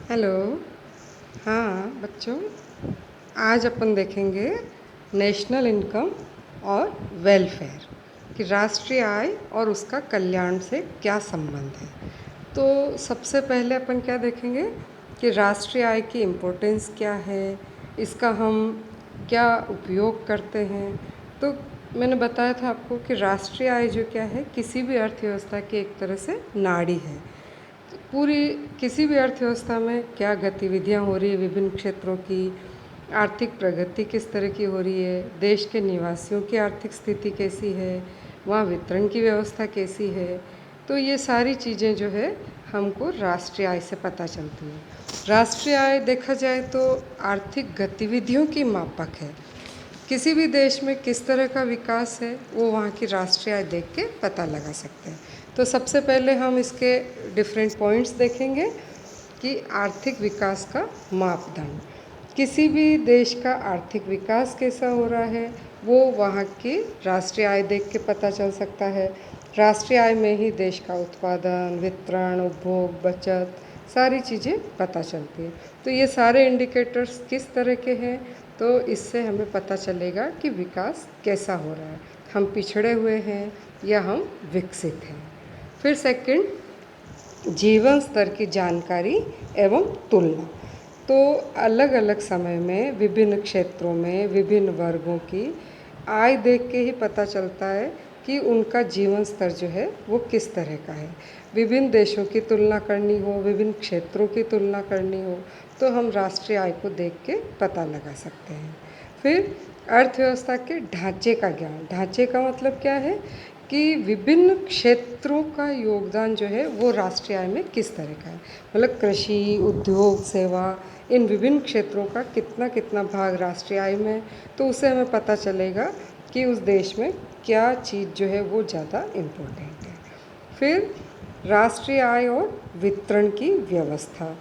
Hello. हाँ बच्चों, आज अपन देखेंगे नेशनल इनकम और वेलफेयर कि राष्ट्रीय आय और उसका कल्याण से क्या संबंध है। तो सबसे पहले अपन क्या देखेंगे कि राष्ट्रीय आय की इम्पोर्टेंस क्या है, इसका हम क्या उपयोग करते हैं। तो मैंने बताया था आपको कि राष्ट्रीय आय जो क्या है, किसी भी अर्थव्यवस्था की एक तरह से नाड़ी है। पूरी किसी भी अर्थव्यवस्था में क्या गतिविधियां हो रही है, विभिन्न क्षेत्रों की आर्थिक प्रगति किस तरह की हो रही है, देश के निवासियों की आर्थिक स्थिति कैसी है, वहाँ वितरण की व्यवस्था कैसी है। तो ये सारी चीज़ें जो है हमको राष्ट्रीय आय से पता चलती हैं। राष्ट्रीय आय देखा जाए तो आर्थिक गतिविधियों की मापक है। किसी भी देश में किस तरह का विकास है वो वहाँ की राष्ट्रीय आय देख के पता लगा सकते हैं। तो सबसे पहले हम इसके डिफरेंट पॉइंट्स देखेंगे कि आर्थिक विकास का मापदंड, किसी भी देश का आर्थिक विकास कैसा हो रहा है वो वहाँ की राष्ट्रीय आय देख के पता चल सकता है। राष्ट्रीय आय में ही देश का उत्पादन, वितरण, उपभोग, बचत सारी चीज़ें पता चलती हैं। तो ये सारे इंडिकेटर्स किस तरह के हैं, तो इससे हमें पता चलेगा कि विकास कैसा हो रहा है, हम पिछड़े हुए हैं या हम विकसित हैं। फिर सेकंड, जीवन स्तर की जानकारी एवं तुलना। तो अलग अलग समय में विभिन्न क्षेत्रों में विभिन्न वर्गों की आय देख के ही पता चलता है कि उनका जीवन स्तर जो है वो किस तरह का है। विभिन्न देशों की तुलना करनी हो, विभिन्न क्षेत्रों की तुलना करनी हो, तो हम राष्ट्रीय आय को देख के पता लगा सकते हैं। फिर अर्थव्यवस्था के ढांचे का ज्ञान। ढांचे का मतलब क्या है कि विभिन्न क्षेत्रों का योगदान जो है वो राष्ट्रीय आय में किस तरह का है। मतलब कृषि, उद्योग, सेवा, इन विभिन्न क्षेत्रों का कितना कितना भाग राष्ट्रीय आय में है, तो उससे हमें पता चलेगा कि उस देश में क्या चीज़ जो है वो ज़्यादा इम्पोर्टेंट है। फिर राष्ट्रीय आय और वितरण की व्यवस्था।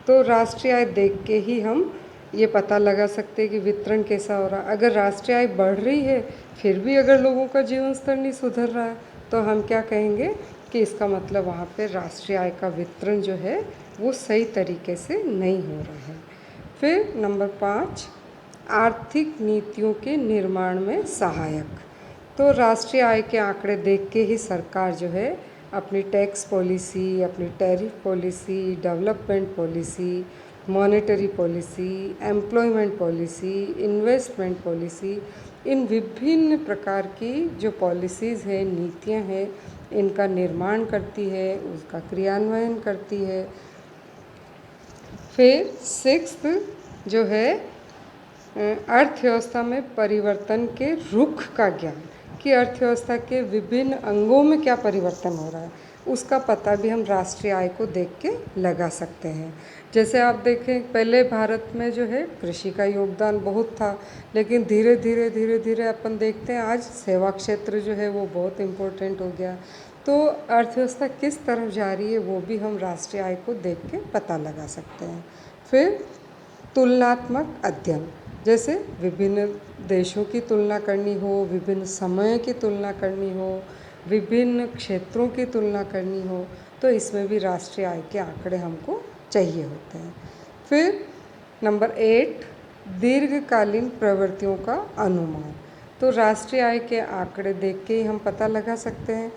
तो राष्ट्रीय आय देख के ही हम ये पता लगा सकते हैं कि वितरण कैसा हो रहा है। अगर राष्ट्रीय आय बढ़ रही है फिर भी अगर लोगों का जीवन स्तर नहीं सुधर रहा है, तो हम क्या कहेंगे कि इसका मतलब वहाँ पे राष्ट्रीय आय का वितरण जो है वो सही तरीके से नहीं हो रहा है। फिर नंबर 5, आर्थिक नीतियों के निर्माण में सहायक। तो राष्ट्रीय आय के आंकड़े देख के ही सरकार जो है अपनी टैक्स पॉलिसी, अपनी tariff policy, development policy, monetary policy, employment policy, investment policy, इन विभिन्न प्रकार की जो पॉलिसीज़ हैं, नीतियां हैं, इनका निर्माण करती है, उसका क्रियान्वयन करती है। फिर सिक्स्थ जो है अर्थव्यवस्था में परिवर्तन के रुख का ज्ञान, कि अर्थव्यवस्था के विभिन्न अंगों में क्या परिवर्तन हो रहा है, उसका पता भी हम राष्ट्रीय आय को देख के लगा सकते हैं। जैसे आप देखें, पहले भारत में जो है कृषि का योगदान बहुत था, लेकिन धीरे धीरे अपन देखते हैं आज सेवा क्षेत्र जो है वो बहुत इम्पोर्टेंट हो गया। तो अर्थव्यवस्था किस तरफ जा रही है वो भी हम राष्ट्रीय आय को देख के पता लगा सकते हैं। फिर तुलनात्मक अध्ययन, जैसे विभिन्न देशों की तुलना करनी हो, विभिन्न समय की तुलना करनी हो, विभिन्न क्षेत्रों की तुलना करनी हो, तो इसमें भी राष्ट्रीय आय के आंकड़े हमको चाहिए होते हैं। फिर नंबर 8, दीर्घकालीन प्रवृत्तियों का अनुमान। तो राष्ट्रीय आय के आंकड़े देख के ही हम पता लगा सकते हैं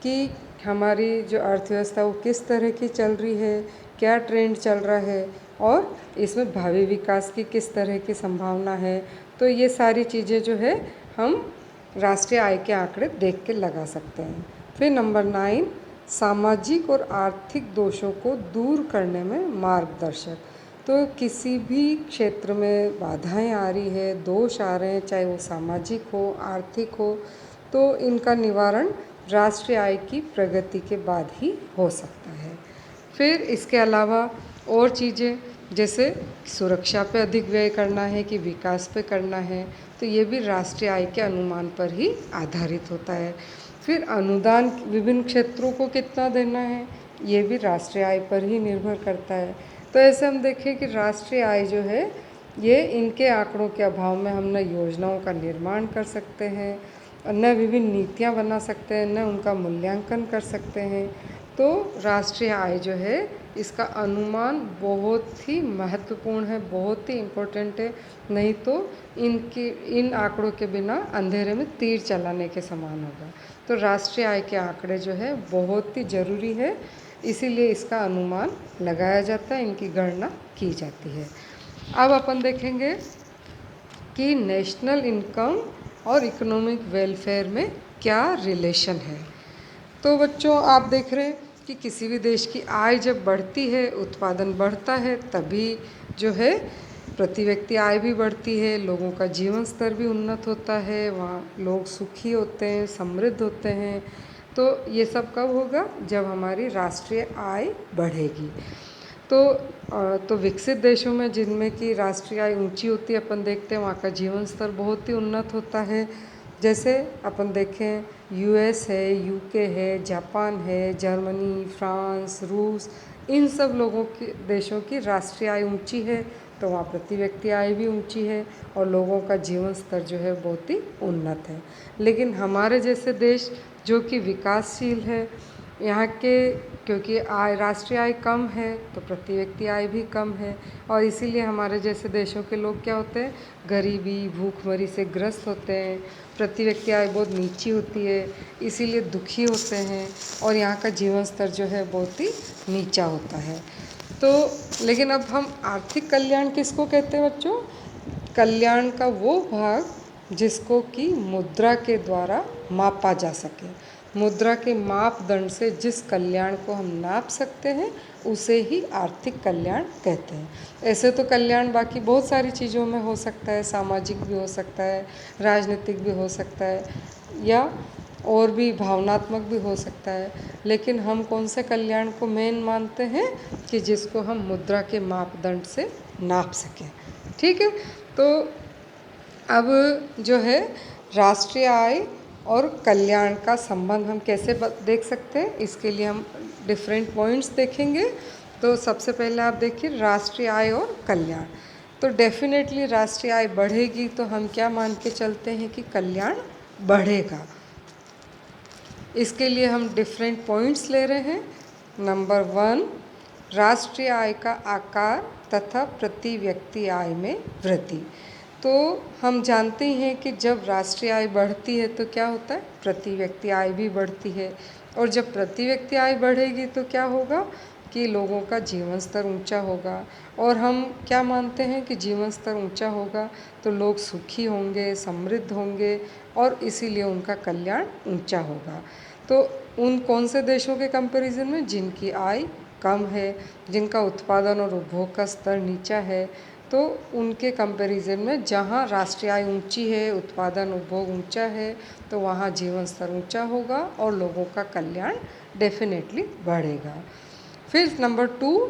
कि हमारी जो अर्थव्यवस्था वो किस तरह की चल रही है, क्या ट्रेंड चल रहा है और इसमें भावी विकास की किस तरह की संभावना है। तो ये सारी चीज़ें जो है हम राष्ट्रीय आय के आंकड़े देख के लगा सकते हैं। फिर नंबर 9, सामाजिक और आर्थिक दोषों को दूर करने में मार्गदर्शक। तो किसी भी क्षेत्र में बाधाएं आ रही है, दोष आ रहे हैं, चाहे वो सामाजिक हो, आर्थिक हो, तो इनका निवारण राष्ट्रीय आय की प्रगति के बाद ही हो सकता है। फिर इसके अलावा और चीज़ें, जैसे सुरक्षा पे अधिक व्यय करना है कि विकास पे करना है, तो ये भी राष्ट्रीय आय के अनुमान पर ही आधारित होता है। फिर अनुदान विभिन्न क्षेत्रों को कितना देना है, ये भी राष्ट्रीय आय पर ही निर्भर करता है। तो ऐसे हम देखें कि राष्ट्रीय आय जो है ये इनके आंकड़ों के अभाव में हम न योजनाओं का निर्माण कर सकते हैं, न विभिन्न नीतियाँ बना सकते हैं, न उनका मूल्यांकन कर सकते हैं। तो राष्ट्रीय आय जो है इसका अनुमान बहुत ही महत्वपूर्ण है, बहुत ही इम्पोर्टेंट है। नहीं तो इन आंकड़ों के बिना अंधेरे में तीर चलाने के समान होगा। तो राष्ट्रीय आय के आंकड़े जो है बहुत ही ज़रूरी है, इसीलिए इसका अनुमान लगाया जाता है, इनकी गणना की जाती है। अब अपन देखेंगे कि नेशनल इनकम और इकोनॉमिक वेलफेयर में क्या रिलेशन है। तो बच्चों आप देख रहे हैं कि किसी भी देश की आय जब बढ़ती है, उत्पादन बढ़ता है, तभी जो है प्रति व्यक्ति आय भी बढ़ती है, लोगों का जीवन स्तर भी उन्नत होता है, वहाँ लोग सुखी होते हैं, समृद्ध होते हैं। तो ये सब कब होगा? जब हमारी राष्ट्रीय आय बढ़ेगी। तो विकसित देशों में जिनमें कि राष्ट्रीय आय ऊंची होती है, अपन देखते हैं वहाँ का जीवन स्तर बहुत ही उन्नत होता है। जैसे अपन देखें यूएस है, यूके है, जापान है, जर्मनी, फ्रांस, रूस, इन सब देशों की राष्ट्रीय आय ऊंची है, तो वहाँ प्रति व्यक्ति आय भी ऊंची है और लोगों का जीवन स्तर जो है बहुत ही उन्नत है। लेकिन हमारे जैसे देश जो कि विकासशील है, यहाँ के क्योंकि राष्ट्रीय आय कम है तो प्रति व्यक्ति आय भी कम है, और इसीलिए हमारे जैसे देशों के लोग क्या होते हैं, गरीबी भूखमरी से ग्रस्त होते हैं, प्रति व्यक्ति आय बहुत नीची होती है, इसीलिए दुखी होते हैं और यहाँ का जीवन स्तर जो है बहुत ही नीचा होता है। तो लेकिन अब हम आर्थिक कल्याण किसको कहते हैं बच्चों? कल्याण का वो भाग जिसको कि मुद्रा के द्वारा मापा जा सके। मुद्रा के मापदंड से जिस कल्याण को हम नाप सकते हैं उसे ही आर्थिक कल्याण कहते हैं। ऐसे तो कल्याण बाकी बहुत सारी चीज़ों में हो सकता है, सामाजिक भी हो सकता है, राजनीतिक भी हो सकता है, या और भी भावनात्मक भी हो सकता है। लेकिन हम कौन से कल्याण को मेन मानते हैं कि जिसको हम मुद्रा के मापदंड से नाप सकें। ठीक है, तो अब जो है राष्ट्रीय आय और कल्याण का संबंध हम कैसे देख सकते हैं, इसके लिए हम डिफरेंट पॉइंट्स देखेंगे। तो सबसे पहले आप देखिए राष्ट्रीय आय और कल्याण। तो डेफिनेटली राष्ट्रीय आय बढ़ेगी तो हम क्या मान के चलते हैं कि कल्याण बढ़ेगा। इसके लिए हम डिफरेंट पॉइंट्स ले रहे हैं। नंबर 1, राष्ट्रीय आय का आकार तथा प्रति व्यक्ति आय में वृद्धि। तो हम जानते हैं कि जब राष्ट्रीय आय बढ़ती है तो क्या होता है, प्रति व्यक्ति आय भी बढ़ती है, और जब प्रति व्यक्ति आय बढ़ेगी तो क्या होगा कि लोगों का जीवन स्तर ऊंचा होगा। और हम क्या मानते हैं कि जीवन स्तर ऊंचा होगा तो लोग सुखी होंगे, समृद्ध होंगे, और इसीलिए उनका कल्याण ऊंचा होगा। तो उन कौन से देशों के कंपैरिजन में? जिनकी आय कम है, जिनका उत्पादन और उपभोग का स्तर नीचा है, तो उनके कंपैरिजन में जहाँ राष्ट्रीय आय ऊंची है, उत्पादन उपभोग ऊंचा है, तो वहाँ जीवन स्तर ऊंचा होगा और लोगों का कल्याण डेफिनेटली बढ़ेगा। फिर नंबर 2,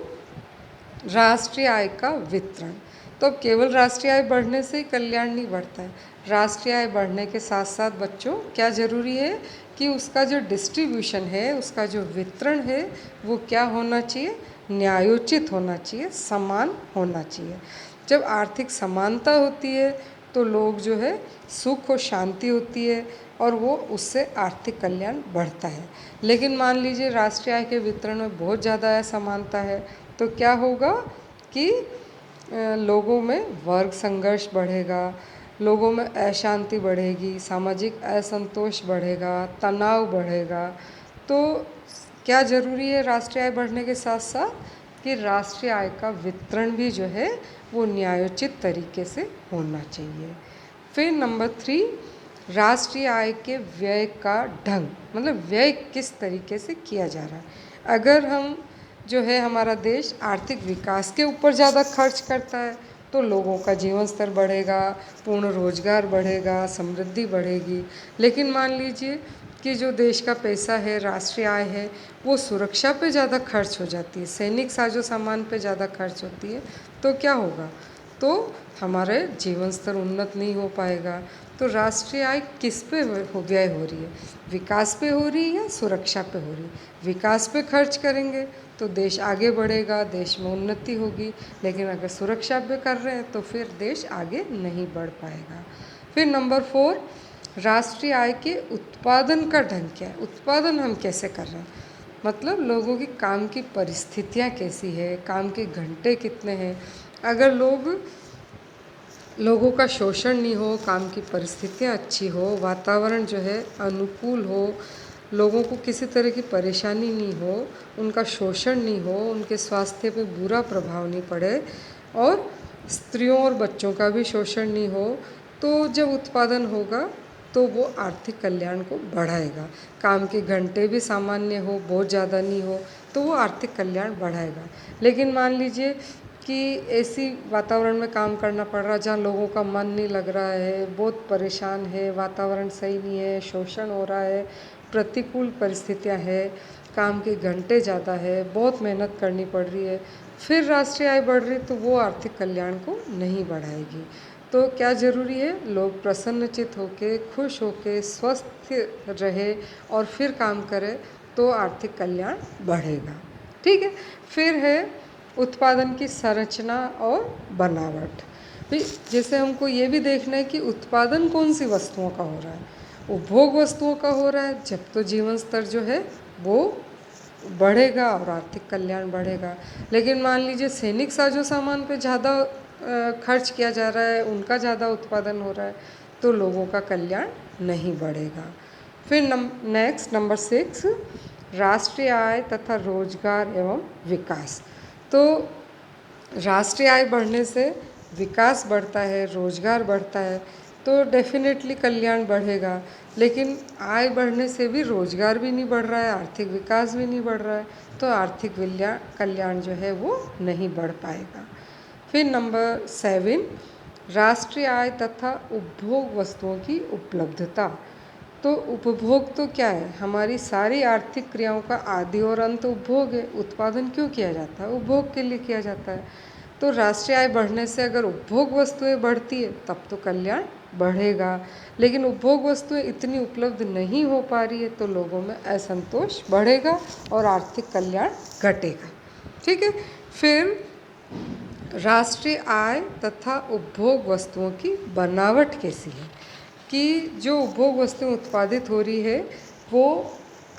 राष्ट्रीय आय का वितरण। तो अब केवल राष्ट्रीय आय बढ़ने से ही कल्याण नहीं बढ़ता है। राष्ट्रीय आय बढ़ने के साथ साथ बच्चों क्या ज़रूरी है कि उसका जो डिस्ट्रीब्यूशन है, उसका जो वितरण है, वो क्या होना चाहिए? न्यायोचित होना चाहिए, समान होना चाहिए। जब आर्थिक समानता होती है तो लोग जो है सुख और शांति होती है और वो उससे आर्थिक कल्याण बढ़ता है। लेकिन मान लीजिए राष्ट्रीय आय के वितरण में बहुत ज़्यादा असमानता है तो क्या होगा कि लोगों में वर्ग संघर्ष बढ़ेगा, लोगों में अशांति बढ़ेगी, सामाजिक असंतोष बढ़ेगा, तनाव बढ़ेगा। तो क्या ज़रूरी है राष्ट्रीय आय बढ़ने के साथ साथ कि राष्ट्रीय आय का वितरण भी जो है वो न्यायोचित तरीके से होना चाहिए। फिर नंबर 3, राष्ट्रीय आय के व्यय का ढंग, मतलब व्यय किस तरीके से किया जा रहा है। अगर हम जो है हमारा देश आर्थिक विकास के ऊपर ज़्यादा खर्च करता है तो लोगों का जीवन स्तर बढ़ेगा, पूर्ण रोजगार बढ़ेगा, समृद्धि बढ़ेगी। लेकिन मान लीजिए कि जो देश का पैसा है, राष्ट्रीय आय है, वो सुरक्षा पे ज़्यादा खर्च हो जाती है, सैनिक साजो सामान पे ज़्यादा खर्च होती है, तो क्या होगा? तो हमारे जीवन स्तर उन्नत नहीं हो पाएगा। तो राष्ट्रीय आय किस पे व्यय हो रही है? विकास पे हो रही है या सुरक्षा पे हो रही है? विकास पे खर्च करेंगे तो देश आगे बढ़ेगा, देश में उन्नति होगी। लेकिन अगर सुरक्षा पे कर रहे हैं तो फिर देश आगे नहीं बढ़ पाएगा। फिर नंबर 4, राष्ट्रीय आय के उत्पादन का ढंग क्या है? उत्पादन हम कैसे कर रहे हैं? मतलब लोगों की काम की परिस्थितियाँ कैसी है, काम के घंटे कितने हैं। अगर लोगों का शोषण नहीं हो, काम की परिस्थितियाँ अच्छी हो, वातावरण जो है अनुकूल हो, लोगों को किसी तरह की परेशानी नहीं हो, उनका शोषण नहीं हो, उनके स्वास्थ्य पे बुरा प्रभाव नहीं पड़े और स्त्रियों और बच्चों का भी शोषण नहीं हो, तो जब उत्पादन होगा तो वो आर्थिक कल्याण को बढ़ाएगा। काम के घंटे भी सामान्य हो, बहुत ज़्यादा नहीं हो, तो वो आर्थिक कल्याण बढ़ाएगा। लेकिन मान लीजिए कि ऐसी वातावरण में काम करना पड़ रहा है जहाँ लोगों का मन नहीं लग रहा है, बहुत परेशान है, वातावरण सही नहीं है, शोषण हो रहा है, प्रतिकूल परिस्थितियाँ है, काम के घंटे ज़्यादा है, बहुत मेहनत करनी पड़ रही है, फिर राष्ट्रीय आय बढ़ रही, तो वो आर्थिक कल्याण को नहीं बढ़ाएगी। तो क्या ज़रूरी है, लोग प्रसन्नचित होके, खुश होके, स्वस्थ रहे और फिर काम करें तो आर्थिक कल्याण बढ़ेगा। ठीक है। फिर है उत्पादन की संरचना और बनावट। भाई जैसे हमको ये भी देखना है कि उत्पादन कौन सी वस्तुओं का हो रहा है। उपभोग वस्तुओं का हो रहा है जब तो जीवन स्तर जो है वो बढ़ेगा और आर्थिक कल्याण बढ़ेगा। लेकिन मान लीजिए सैनिक साजो सामान पे ज़्यादा खर्च किया जा रहा है, उनका ज़्यादा उत्पादन हो रहा है, तो लोगों का कल्याण नहीं बढ़ेगा। फिर नेक्स्ट नंबर 6, राष्ट्रीय आय तथा रोजगार एवं विकास। तो राष्ट्रीय आय बढ़ने से विकास बढ़ता है, रोजगार बढ़ता है, तो डेफिनेटली कल्याण बढ़ेगा। लेकिन आय बढ़ने से भी रोजगार भी नहीं बढ़ रहा है, आर्थिक विकास भी नहीं बढ़ रहा है, तो आर्थिक कल्याण जो है वो नहीं बढ़ पाएगा। फिर नंबर 7, राष्ट्रीय आय तथा उपभोग वस्तुओं की उपलब्धता। तो उपभोग तो क्या है, हमारी सारी आर्थिक क्रियाओं का आदि और अंत उपभोग है। उत्पादन क्यों किया जाता है, उपभोग के लिए किया जाता है। तो राष्ट्रीय आय बढ़ने से अगर उपभोग वस्तुएं बढ़ती है तब तो कल्याण बढ़ेगा। लेकिन उपभोग वस्तुएं इतनी उपलब्ध नहीं हो पा रही है तो लोगों में असंतोष बढ़ेगा और आर्थिक कल्याण घटेगा। ठीक है। फिर राष्ट्रीय आय तथा उपभोग वस्तुओं की बनावट कैसी है, कि जो उपभोग वस्तुएं उत्पादित हो रही है वो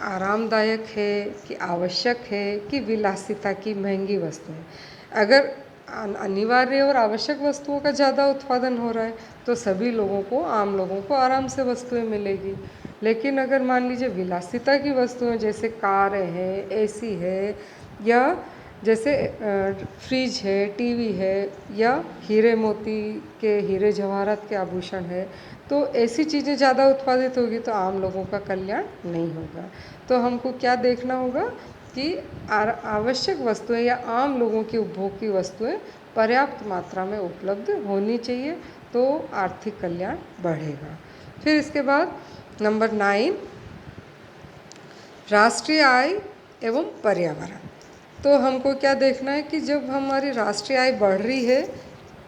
आरामदायक है कि आवश्यक है कि विलासिता की महंगी वस्तु है। अगर अनिवार्य और आवश्यक वस्तुओं का ज़्यादा उत्पादन हो रहा है तो सभी लोगों को, आम लोगों को आराम से वस्तुएं मिलेगी। लेकिन अगर मान लीजिए विलासिता की वस्तुएं जैसे कारें हैं, एसी है, या जैसे फ्रिज है, टीवी है, या हीरे मोती के, हीरे जवाहरात के आभूषण है, तो ऐसी चीज़ें ज़्यादा उत्पादित होगी तो आम लोगों का कल्याण नहीं होगा। तो हमको क्या देखना होगा कि आवश्यक वस्तुएं या आम लोगों की उपभोग की वस्तुएं पर्याप्त मात्रा में उपलब्ध होनी चाहिए, तो आर्थिक कल्याण बढ़ेगा। फिर इसके बाद नंबर 9, राष्ट्रीय आय एवं पर्यावरण। तो हमको क्या देखना है कि जब हमारी राष्ट्रीय आय बढ़ रही है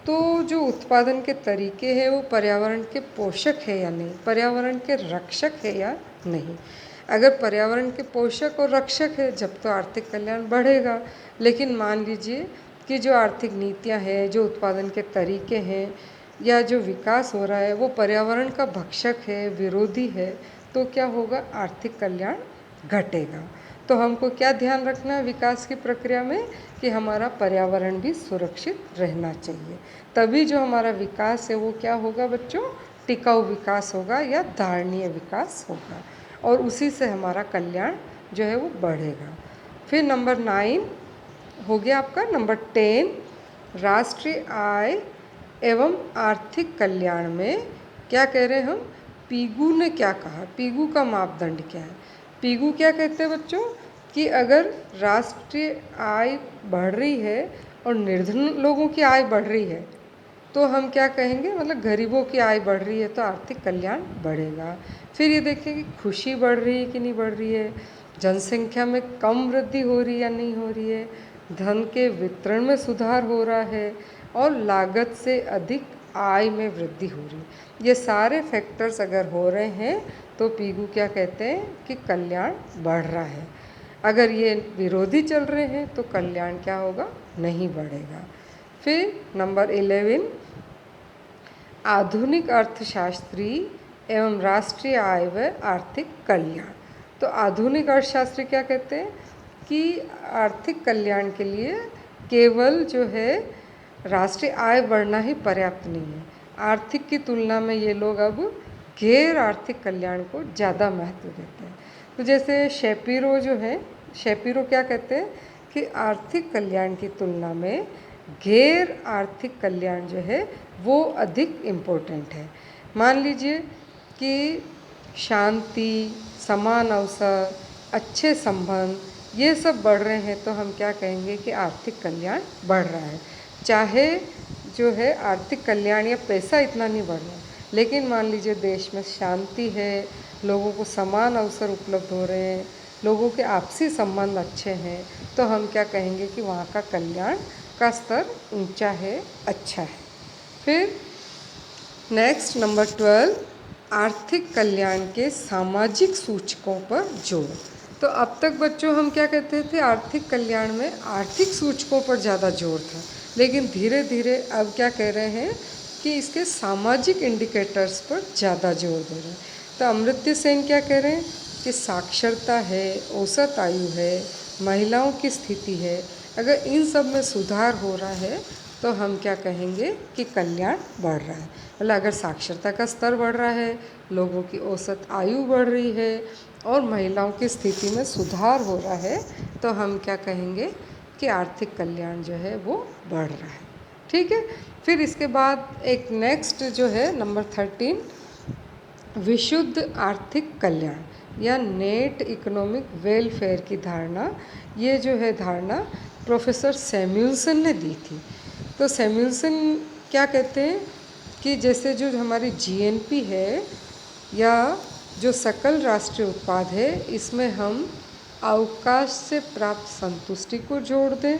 तो जो उत्पादन के तरीके हैं वो पर्यावरण के पोषक है या नहीं, पर्यावरण के रक्षक है या नहीं। अगर पर्यावरण के पोषक और रक्षक है जब तो आर्थिक कल्याण बढ़ेगा। लेकिन मान लीजिए कि जो आर्थिक नीतियाँ हैं, जो उत्पादन के तरीके हैं, या जो विकास हो रहा है वो पर्यावरण का भक्षक है, विरोधी है, तो क्या होगा, आर्थिक कल्याण घटेगा। तो हमको क्या ध्यान रखना है विकास की प्रक्रिया में, कि हमारा पर्यावरण भी सुरक्षित रहना चाहिए। तभी जो हमारा विकास है वो क्या होगा बच्चों, टिकाऊ विकास होगा या धारणीय विकास होगा, और उसी से हमारा कल्याण जो है वो बढ़ेगा। फिर नंबर 9 हो गया आपका। नंबर 10, राष्ट्रीय आय एवं आर्थिक कल्याण में क्या कह रहे हैं हम, पीगू ने क्या कहा, पीगू का मापदंड क्या है। पीगू क्या कहते हैं बच्चों, कि अगर राष्ट्रीय आय बढ़ रही है और निर्धन लोगों की आय बढ़ रही है तो हम क्या कहेंगे, मतलब गरीबों की आय बढ़ रही है तो आर्थिक कल्याण बढ़ेगा। फिर ये देखें कि खुशी बढ़ रही है कि नहीं बढ़ रही है, जनसंख्या में कम वृद्धि हो रही है या नहीं हो रही है, धन के वितरण में सुधार हो रहा है, और लागत से अधिक आय में वृद्धि हो रही है। ये सारे फैक्टर्स अगर हो रहे हैं तो पीगू क्या कहते हैं कि कल्याण बढ़ रहा है। अगर ये विरोधी चल रहे हैं तो कल्याण क्या होगा, नहीं बढ़ेगा। फिर नंबर 11, आधुनिक अर्थशास्त्री एवं राष्ट्रीय आय व आर्थिक कल्याण। तो आधुनिक अर्थशास्त्री क्या कहते हैं, कि आर्थिक कल्याण के लिए केवल जो है राष्ट्रीय आय बढ़ना ही पर्याप्त नहीं है। आर्थिक की तुलना में ये लोग अब गैर आर्थिक कल्याण को ज़्यादा महत्व देते हैं। तो जैसे शेपिरो जो है, शेपिरो क्या कहते हैं कि आर्थिक कल्याण की तुलना में गैर आर्थिक कल्याण जो है वो अधिक इम्पोर्टेंट है। मान लीजिए कि शांति, समान अवसर, अच्छे संबंध ये सब बढ़ रहे हैं तो हम क्या कहेंगे कि आर्थिक कल्याण बढ़ रहा है। चाहे जो है आर्थिक कल्याण या पैसा इतना नहीं बढ़ रहा, लेकिन मान लीजिए देश में शांति है, लोगों को समान अवसर उपलब्ध हो रहे हैं, लोगों के आपसी संबंध अच्छे हैं, तो हम क्या कहेंगे कि वहाँ का कल्याण का स्तर ऊंचा है, अच्छा है। फिर नेक्स्ट नंबर 12, आर्थिक कल्याण के सामाजिक सूचकों पर जोर। तो अब तक बच्चों हम क्या कहते थे, आर्थिक कल्याण में आर्थिक सूचकों पर ज़्यादा जोर था, लेकिन धीरे धीरे अब क्या कह रहे हैं कि इसके सामाजिक इंडिकेटर्स पर ज़्यादा जोर दे रहे हैं। तो अमर्त्य सेन क्या कह रहे हैं कि साक्षरता है, औसत आयु है, महिलाओं की स्थिति है, अगर इन सब में सुधार हो रहा है तो हम क्या कहेंगे कि कल्याण बढ़ रहा है। मतलब अगर साक्षरता का स्तर बढ़ रहा है, लोगों की औसत आयु बढ़ रही है और महिलाओं की स्थिति में सुधार हो रहा है तो हम क्या कहेंगे कि आर्थिक कल्याण जो है वो बढ़ रहा है। ठीक है। फिर इसके बाद एक नेक्स्ट जो है नंबर 13, विशुद्ध आर्थिक कल्याण या नेट इकोनॉमिक वेलफेयर की धारणा। ये जो है धारणा प्रोफेसर सैमुअल्सन ने दी थी। तो सैमुअल्सन क्या कहते हैं कि जैसे जो हमारी जीएनपी है या जो सकल राष्ट्रीय उत्पाद है, इसमें हम अवकाश से प्राप्त संतुष्टि को जोड़ दें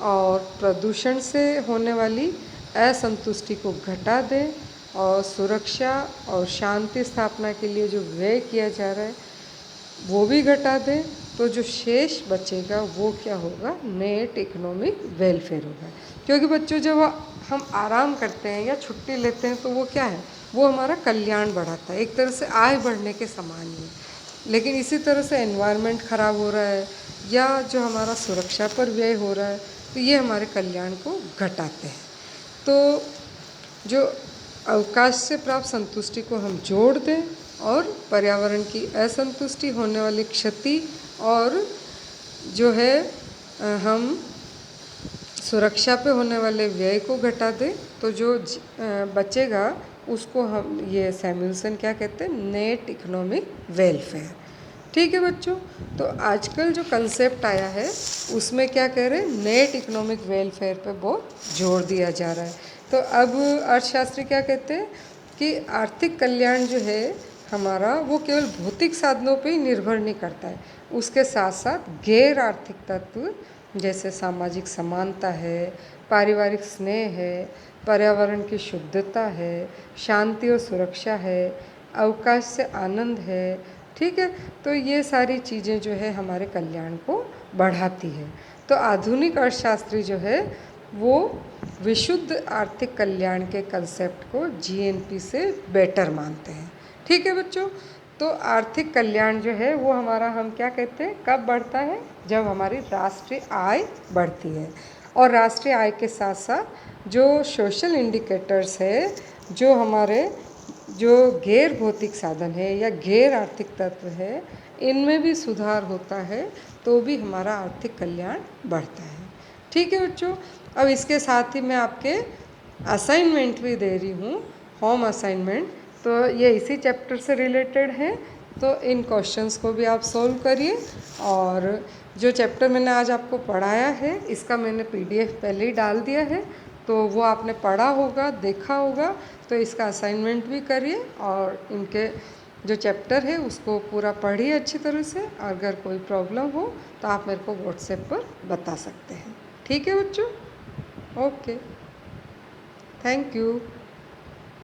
और प्रदूषण से होने वाली असंतुष्टि को घटा दें और सुरक्षा और शांति स्थापना के लिए जो व्यय किया जा रहा है वो भी घटा दें, तो जो शेष बचेगा वो क्या होगा, नेट इकोनॉमिक वेलफेयर होगा। क्योंकि बच्चों जब हम आराम करते हैं या छुट्टी लेते हैं तो वो क्या है, वो हमारा कल्याण बढ़ाता है, एक तरह से आय बढ़ने के समान ही है। लेकिन इसी तरह से एनवायरनमेंट ख़राब हो रहा है या जो हमारा सुरक्षा पर व्यय हो रहा है तो ये हमारे कल्याण को घटाते हैं। तो जो अवकाश से प्राप्त संतुष्टि को हम जोड़ दें और पर्यावरण की असंतुष्टि होने वाली क्षति और जो है हम सुरक्षा पे होने वाले व्यय को घटा दें, तो जो बचेगा उसको हम, ये सैमुअल्सन क्या कहते हैं, नेट इकोनॉमिक वेलफेयर। ठीक है बच्चों। तो आजकल जो कंसेप्ट आया है उसमें क्या कह रहे हैं, नेट इकोनॉमिक वेलफेयर पे बहुत जोर दिया जा रहा है। तो अब अर्थशास्त्री क्या कहते हैं कि आर्थिक कल्याण जो है हमारा वो केवल भौतिक साधनों पे ही निर्भर नहीं करता है, उसके साथ साथ गैर आर्थिक तत्व जैसे सामाजिक समानता है, पारिवारिक स्नेह है, पर्यावरण की शुद्धता है, शांति और सुरक्षा है, अवकाश से आनंद है। ठीक है। तो ये सारी चीज़ें जो है हमारे कल्याण को बढ़ाती है। तो आधुनिक अर्थशास्त्री जो है वो विशुद्ध आर्थिक कल्याण के कंसेप्ट को जीएनपी से बेटर मानते हैं। ठीक है बच्चों। तो आर्थिक कल्याण जो है वो हमारा, हम क्या कहते हैं, कब बढ़ता है, जब हमारी राष्ट्रीय आय बढ़ती है। और राष्ट्रीय आय के साथ साथ जो सोशल इंडिकेटर्स है, जो हमारे जो गैर भौतिक साधन है या गैर आर्थिक तत्व है, इनमें भी सुधार होता है तो भी हमारा आर्थिक कल्याण बढ़ता है। ठीक है बच्चों। अब इसके साथ ही मैं आपके असाइनमेंट भी दे रही हूँ, होम असाइनमेंट। तो ये इसी चैप्टर से रिलेटेड है, तो इन क्वेश्चंस को भी आप सॉल्व करिए। और जो चैप्टर मैंने आज आपको पढ़ाया है इसका मैंने पीडीएफ पहले ही डाल दिया है, तो वो आपने पढ़ा होगा, देखा होगा, तो इसका असाइनमेंट भी करिए और इनके जो चैप्टर है उसको पूरा पढ़िए अच्छी तरह से। अगर कोई प्रॉब्लम हो तो आप मेरे को व्हाट्सएप पर बता सकते हैं। ठीक है बच्चों। Okay, thank you.